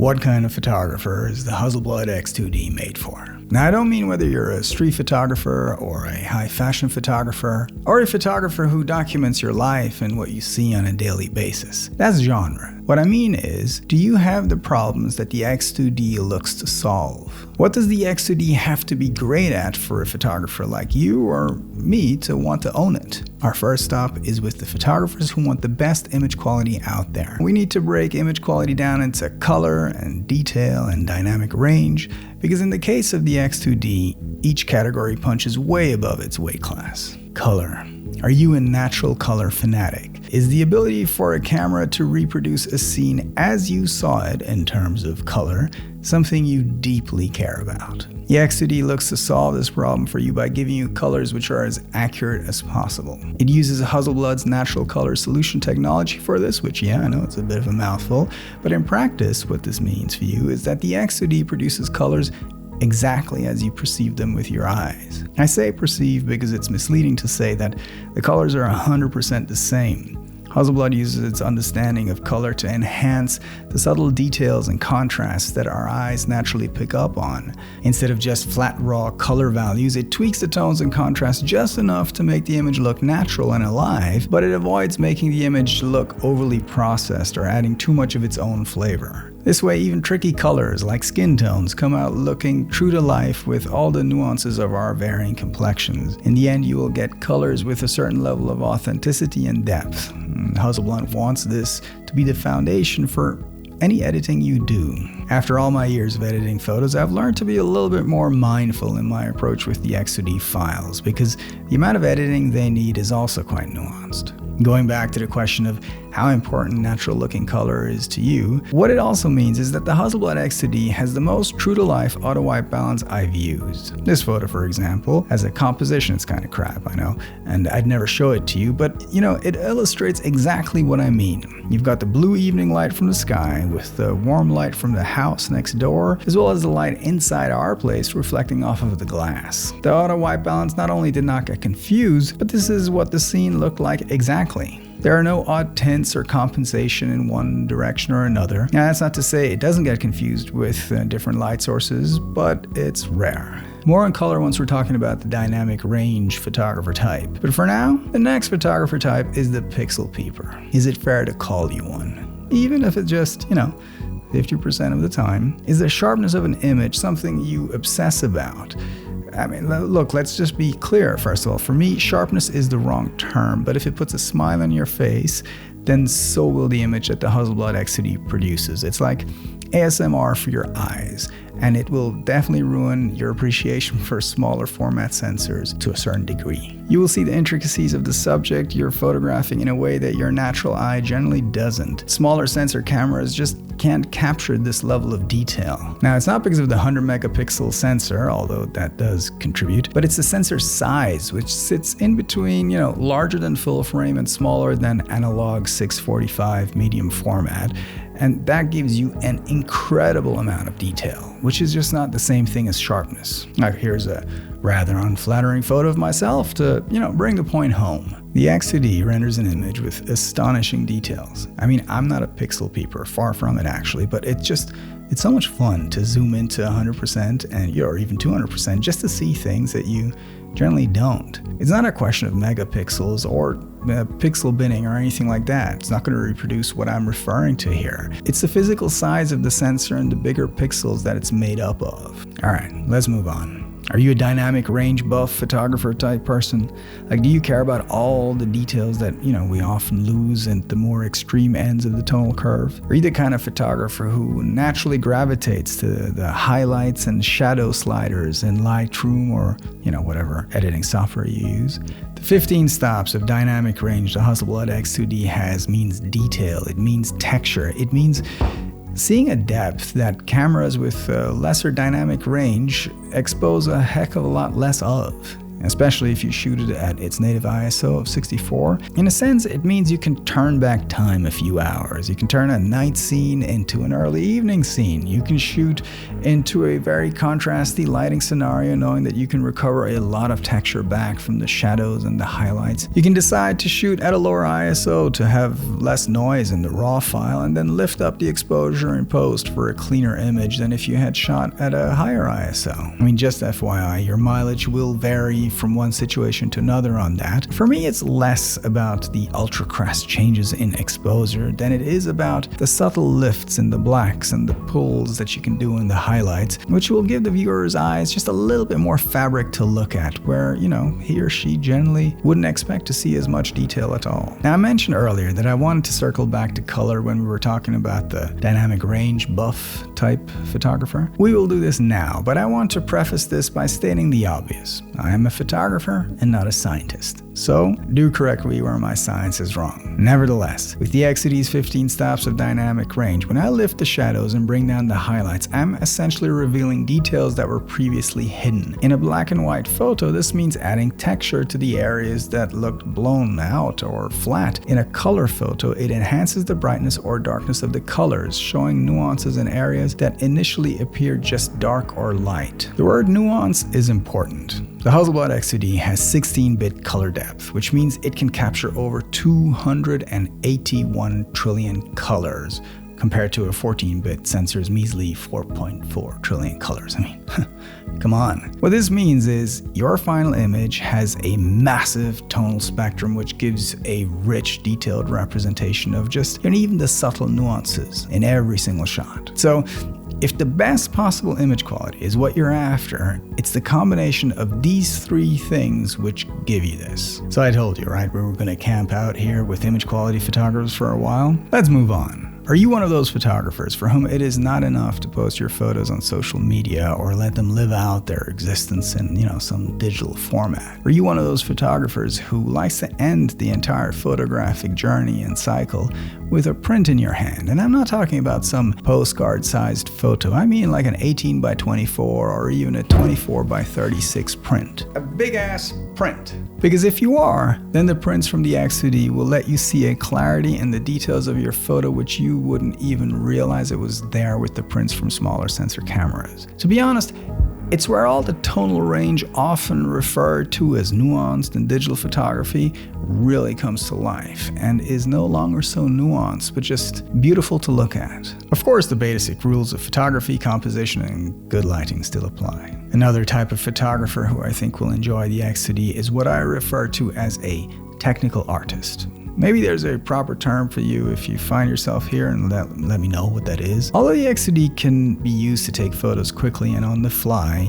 What kind of photographer is the Hasselblad X2D made for? Now, I don't mean whether you're a street photographer or a high fashion photographer or a photographer who documents your life and what you see on a daily basis. That's genre. What I mean is, do you have the problems that the X2D looks to solve? What does the X2D have to be great at for a photographer like you or me to want to own it? Our first stop is with the photographers who want the best image quality out there. We need to break image quality down into color and detail and dynamic range, because in the case of the X2D, each category punches way above its weight class. Color. Are you a natural color fanatic? Is the ability for a camera to reproduce a scene as you saw it in terms of color something you deeply care about? The X2D looks to solve this problem for you by giving you colors which are as accurate as possible. It uses Hasselblad's natural color solution technology for this, which I know it's a bit of a mouthful, but in practice what this means for you is that the X2D produces colors exactly as you perceive them with your eyes. I say perceive because it's misleading to say that the colors are 100% the same. Hasselblad uses its understanding of color to enhance the subtle details and contrasts that our eyes naturally pick up on. Instead of just flat raw color values, it tweaks the tones and contrasts just enough to make the image look natural and alive, but it avoids making the image look overly processed or adding too much of its own flavor. This way, even tricky colors like skin tones come out looking true to life with all the nuances of our varying complexions. In the end, you will get colors with a certain level of authenticity and depth. Hasselblad wants this to be the foundation for any editing you do. After all my years of editing photos, I've learned to be a little bit more mindful in my approach with the X2D files, because the amount of editing they need is also quite nuanced. Going back to the question of how important natural looking color is to you, what it also means is that the Hasselblad X2D has the most true-to-life auto-white balance I've used. This photo, for example, has a composition, it's kind of crap, I know, and I'd never show it to you, but it illustrates exactly what I mean. You've got the blue evening light from the sky with the warm light from the house next door, as well as the light inside our place reflecting off of the glass. The auto-white balance not only did not get confused, but this is what the scene looked like exactly. There are no odd tints or compensation in one direction or another. Now, that's not to say it doesn't get confused with different light sources, but it's rare. More on color once we're talking about the dynamic range photographer type. But for now, the next photographer type is the pixel peeper. Is it fair to call you one? Even if it's just, 50% of the time. Is the sharpness of an image something you obsess about? I mean, look, let's just be clear. First of all, for me, sharpness is the wrong term, but if it puts a smile on your face, then so will the image that the Hasselblad X2D produces. It's like ASMR for your eyes, and it will definitely ruin your appreciation for smaller format sensors to a certain degree. You will see the intricacies of the subject you're photographing in a way that your natural eye generally doesn't. Smaller sensor cameras just can't capture this level of detail. Now, it's not because of the 100 megapixel sensor, although that does contribute, but it's the sensor size, which sits in between, larger than full frame and smaller than analog 645 medium format. And that gives you an incredible amount of detail, which is just not the same thing as sharpness. Now, here's a rather unflattering photo of myself to, bring the point home. The X2D renders an image with astonishing details. I mean, I'm not a pixel peeper, far from it actually, but it's so much fun to zoom into 100% or even 200% just to see things that you generally don't. It's not a question of megapixels or pixel binning or anything like that. It's not going to reproduce what I'm referring to here. It's the physical size of the sensor and the bigger pixels that it's made up of. All right, let's move on. Are you a dynamic range buff photographer type person? Like, do you care about all the details that, we often lose at the more extreme ends of the tonal curve? Are you the kind of photographer who naturally gravitates to the highlights and shadow sliders in Lightroom or, whatever editing software you use? The 15 stops of dynamic range the Hasselblad X2D has means detail, it means texture, it means seeing a depth that cameras with lesser dynamic range expose a heck of a lot less of. especially if you shoot it at its native ISO of 64. In a sense, it means you can turn back time a few hours. You can turn a night scene into an early evening scene. You can shoot into a very contrasty lighting scenario knowing that you can recover a lot of texture back from the shadows and the highlights. You can decide to shoot at a lower ISO to have less noise in the raw file and then lift up the exposure in post for a cleaner image than if you had shot at a higher ISO. I mean, just FYI, your mileage will vary from one situation to another on that. For me, it's less about the ultra crass changes in exposure than it is about the subtle lifts in the blacks and the pulls that you can do in the highlights, which will give the viewer's eyes just a little bit more fabric to look at, where, you know, he or she generally wouldn't expect to see as much detail at all. Now, I mentioned earlier that I wanted to circle back to color when we were talking about the dynamic range buff type photographer. We will do this now, but I want to preface this by stating the obvious. I am a photographer and not a scientist, so do correct me where my science is wrong. Nevertheless, with the X2D's 15 stops of dynamic range, when I lift the shadows and bring down the highlights, I'm essentially revealing details that were previously hidden. In a black and white photo, this means adding texture to the areas that looked blown out or flat. In a color photo, it enhances the brightness or darkness of the colors, showing nuances in areas that initially appeared just dark or light. The word nuance is important. The Hasselblad X2D has 16-bit color depth, which means it can capture over 281 trillion colors, compared to a 14-bit sensor's measly 4.4 trillion colors. I mean, come on. What this means is your final image has a massive tonal spectrum which gives a rich, detailed representation of just even the subtle nuances in every single shot. So, if the best possible image quality is what you're after, it's the combination of these three things which give you this. So I told you, right, we were going to camp out here with image quality photographers for a while. Let's move on. Are you one of those photographers for whom it is not enough to post your photos on social media or let them live out their existence in, some digital format? Are you one of those photographers who likes to end the entire photographic journey and cycle with a print in your hand? And I'm not talking about some postcard-sized photo. I mean like an 18 by 24 or even a 24 by 36 print. A big-ass print. Because if you are, then the prints from the X2D will let you see a clarity in the details of your photo which you wouldn't even realize it was there with the prints from smaller sensor cameras. To be honest, it's where all the tonal range, often referred to as nuanced in digital photography, really comes to life and is no longer so nuanced, but just beautiful to look at. Of course, the basic rules of photography, composition, and good lighting still apply. Another type of photographer who I think will enjoy the X2D is what I refer to as a technical artist. Maybe there's a proper term for you if you find yourself here, and let me know what that is. Although the X2D can be used to take photos quickly and on the fly,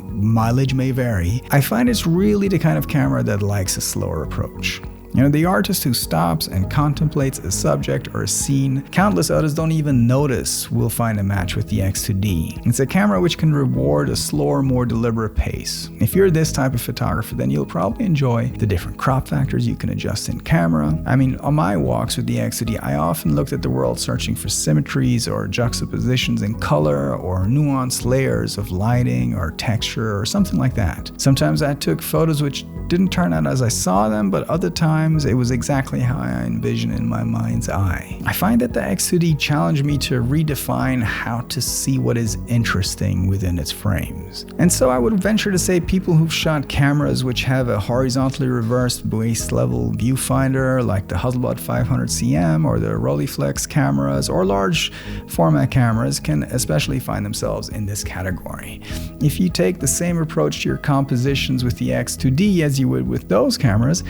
mileage may vary, I find it's really the kind of camera that likes a slower approach. The artist who stops and contemplates a subject or a scene countless others don't even notice will find a match with the X2D. It's a camera which can reward a slower, more deliberate pace. If you're this type of photographer, then you'll probably enjoy the different crop factors you can adjust in camera. I mean, on my walks with the X2D, I often looked at the world searching for symmetries or juxtapositions in color or nuanced layers of lighting or texture or something like that. Sometimes I took photos which didn't turn out as I saw them, but other times it was exactly how I envisioned in my mind's eye. I find that the X2D challenged me to redefine how to see what is interesting within its frames. And so I would venture to say people who've shot cameras which have a horizontally reversed waist level viewfinder like the Hasselblad 500cm or the Rolleiflex cameras or large format cameras can especially find themselves in this category. If you take the same approach to your compositions with the X2D as you would with those cameras,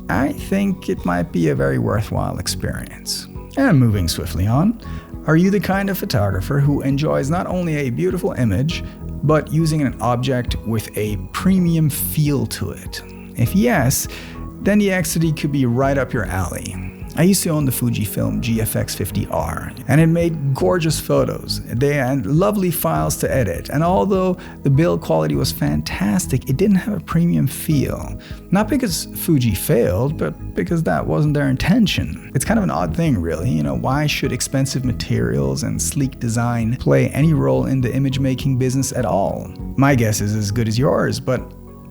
I think it might be a very worthwhile experience. And moving swiftly on, are you the kind of photographer who enjoys not only a beautiful image, but using an object with a premium feel to it? If yes, then the X2D could be right up your alley. I used to own the Fujifilm GFX 50R, and it made gorgeous photos. They had lovely files to edit, and although the build quality was fantastic, it didn't have a premium feel. Not because Fuji failed, but because that wasn't their intention. It's kind of an odd thing, really. Why should expensive materials and sleek design play any role in the image making business at all? My guess is as good as yours, but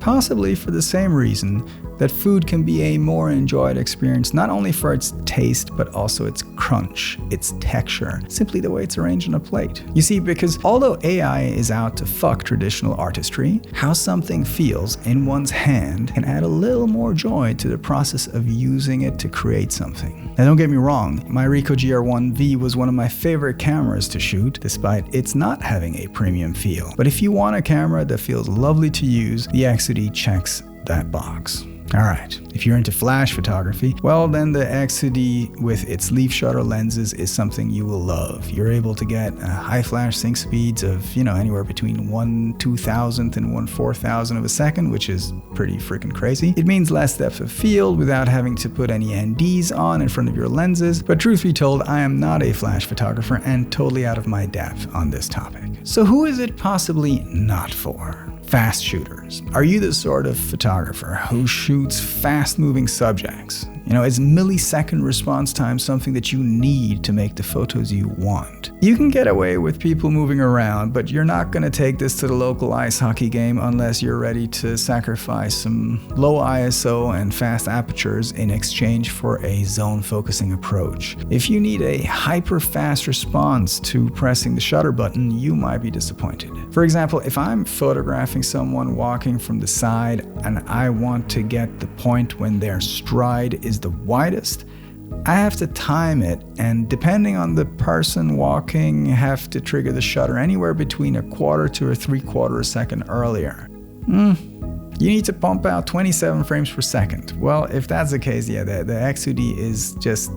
Possibly for the same reason that food can be a more enjoyed experience, not only for its taste, but also its crunch, its texture, simply the way it's arranged on a plate. You see, because although AI is out to fuck traditional artistry, how something feels in one's hand can add a little more joy to the process of using it to create something. Now don't get me wrong, my Ricoh GR1V was one of my favorite cameras to shoot, despite it's not having a premium feel. But if you want a camera that feels lovely to use, the X2D checks that box. Alright, if you're into flash photography, well then the X2D with its leaf shutter lenses is something you will love. You're able to get high flash sync speeds of, anywhere between 1/2000th and 1/4000th of a second, which is pretty freaking crazy. It means less depth of field without having to put any NDs on in front of your lenses, but truth be told, I am not a flash photographer and totally out of my depth on this topic. So who is it possibly not for? Fast shooters. Are you the sort of photographer who shoots fast-moving subjects? Is millisecond response time something that you need to make the photos you want? You can get away with people moving around, but you're not going to take this to the local ice hockey game unless you're ready to sacrifice some low ISO and fast apertures in exchange for a zone-focusing approach. If you need a hyper-fast response to pressing the shutter button, you might be disappointed. For example, if I'm photographing someone walking from the side and I want to get the point when their stride is the widest, I have to time it, and depending on the person walking, have to trigger the shutter anywhere between 1/4 to 3/4 second earlier. You need to pump out 27 frames per second. Well, if that's the case, the X2D is just,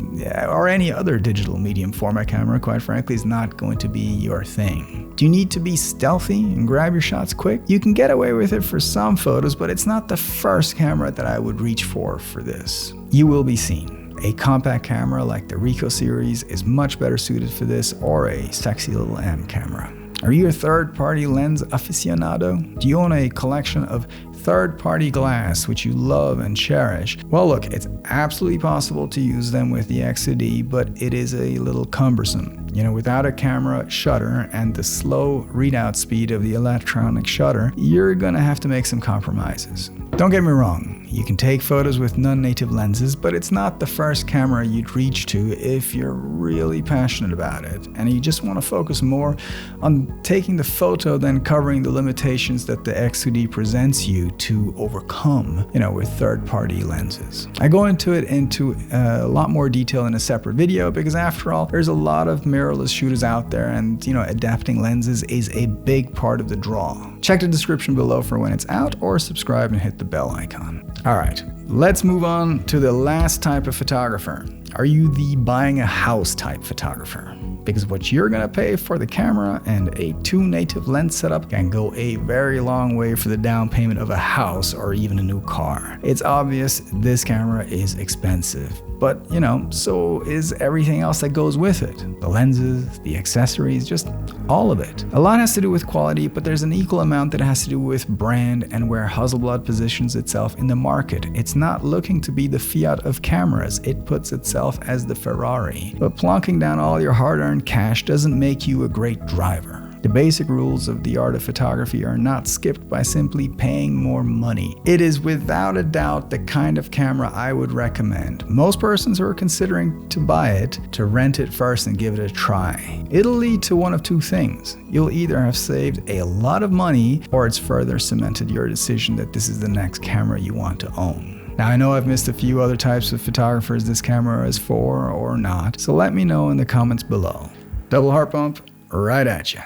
or any other digital medium format camera, quite frankly, is not going to be your thing. Do you need to be stealthy and grab your shots quick? You can get away with it for some photos, but it's not the first camera that I would reach for this. You will be seen. A compact camera like the Ricoh series is much better suited for this, or a sexy little M camera. Are you a third-party lens aficionado? Do you own a collection of third-party glass which you love and cherish? Well, look, it's absolutely possible to use them with the X2D, but it is a little cumbersome. Without a camera shutter and the slow readout speed of the electronic shutter, you're gonna have to make some compromises. Don't get me wrong, you can take photos with non-native lenses, but it's not the first camera you'd reach to if you're really passionate about it, and you just want to focus more on taking the photo than covering the limitations that the X2D presents you to overcome, with third-party lenses. I go into a lot more detail in a separate video, because after all, there's a lot of mirrorless shooters out there, and adapting lenses is a big part of the draw. Check the description below for when it's out, or subscribe and hit the bell icon. Alright, let's move on to the last type of photographer. Are you the buying a house type photographer? Because what you're gonna pay for the camera and a 2 native lens setup can go a very long way for the down payment of a house or even a new car. It's obvious this camera is expensive, but so is everything else that goes with it. The lenses, the accessories, just all of it. A lot has to do with quality, but there's an equal amount that has to do with brand and where Hasselblad positions itself in the market. It's not looking to be the Fiat of cameras, it puts itself as the Ferrari. But plonking down all your hard-earned cash doesn't make you a great driver. The basic rules of the art of photography are not skipped by simply paying more money. It is without a doubt the kind of camera I would recommend most persons who are considering to buy it to rent it first and give it a try. It'll lead to one of two things. You'll either have saved a lot of money, or it's further cemented your decision that this is the next camera you want to own. Now, I know I've missed a few other types of photographers this camera is for or not, so let me know in the comments below. Double heart bump right at you.